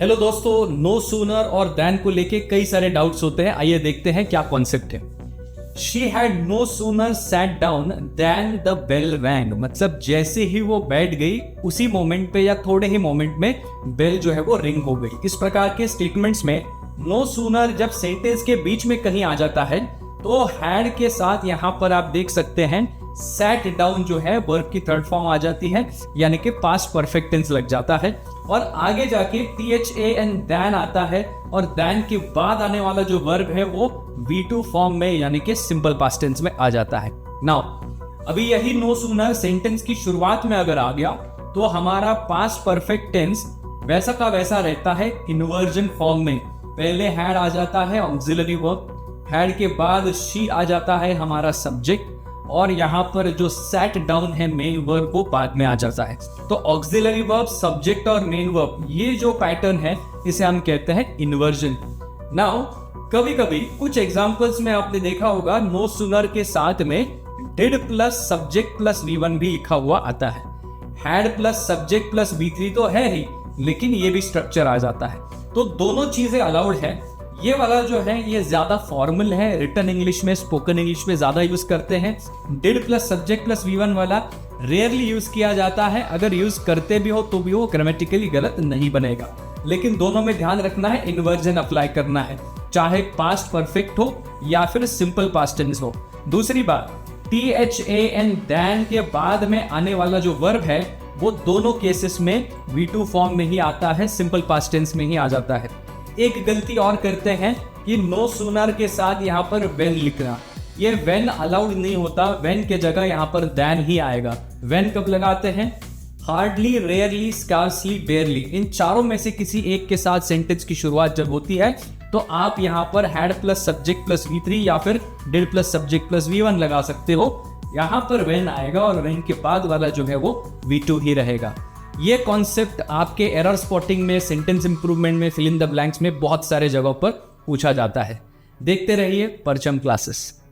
Hello दोस्तों, no sooner और then को लेके कई सारे डाउट्स होते हैं। आइए देखते हैं क्या कॉन्सेप्ट है। She had no sooner sat down than the bell rang, मतलब जैसे ही वो बैठ गई उसी मोमेंट पे या थोड़े ही मोमेंट में बेल जो है वो रिंग हो गई। इस प्रकार के स्टेटमेंट्स में नो सूनर जब सेंटेंस के बीच में कहीं आ जाता है तो हैड के साथ यहाँ पर आप देख सकते हैं सैट डाउन जो है वर्ब की थर्ड फॉर्म आ जाती है, यानी कि पास्ट परफेक्ट टेंस लग जाता है। और आगे जाके THAN देन आता है और देन के बाद आने वाला जो वर्ब है वो V2 फॉर्म में यानी कि सिंपल पास्ट टेंस में आ जाता है। नाउ अभी यही नो सूनर सेंटेंस की शुरुआत में अगर आ गया तो हमारा पास्ट परफेक्ट टेंस वैसा का वैसा रहता है इन्वर्जन फॉर्म में। पहले हैड आ जाता है ऑक्सिलरी वर्ब, हैड के बाद शी आ जाता है हमारा सब्जेक्ट, और यहाँ पर जो सेट डाउन है मेन वर्ब वो बाद में आ जाता है। तो ऑक्सिलरी वर्ब, सब्जेक्ट और मेन वर्ब, ये जो पैटर्न है इसे हम कहते हैं इन्वर्जन। नाउ कभी कभी कुछ एग्जांपल्स में आपने देखा होगा नो सूनर के साथ में did plus subject plus V1 भी लिखा हुआ आता है। Had plus subject plus V3 तो है ही, लेकिन ये भी स्ट्रक्चर आ जाता है। तो दोनों चीजें अलाउड है। ये वाला जो है ये ज्यादा फॉर्मल है, रिटन इंग्लिश में, स्पोकन इंग्लिश में ज्यादा यूज करते हैं। Did plus subject plus V1 वाला रेयरली यूज किया जाता है। अगर यूज करते भी हो तो भी वो ग्रामेटिकली गलत नहीं बनेगा। लेकिन दोनों में ध्यान रखना है, इन्वर्जन अप्लाई करना है, चाहे पास्ट परफेक्ट हो या फिर सिंपल पास्ट टेंस हो। दूसरी बात, THAN देन के बाद में आने वाला जो वर्ब है वो दोनों केसेस में V2 फॉर्म में ही आता है, सिंपल पास्ट टेंस में ही आ जाता है। एक गलती और करते हैं कि नो सूनर के साथ यहाँ पर वेन लिखना, ये वेन अलाउड नहीं होता। वेन के जगह यहाँ पर देन ही आएगा। वेन कब लगाते हैं? हार्डली, रेयरली, स्कार्सली, बेयरली, इन चारों में से किसी एक के साथ सेंटेंस की शुरुआत जब होती है तो आप यहाँ पर had plus subject plus V3 या फिर did plus subject plus V1 लगा सकते हो। यहाँ पर वेन आएगा और वेन के बाद वाला जो है वो V2 ही रहेगा। ये कॉन्सेप्ट आपके एरर स्पॉटिंग में, सेंटेंस इंप्रूवमेंट में, फिल इन द ब्लैंक्स में बहुत सारे जगहों पर पूछा जाता है। देखते रहिए परचम क्लासेस।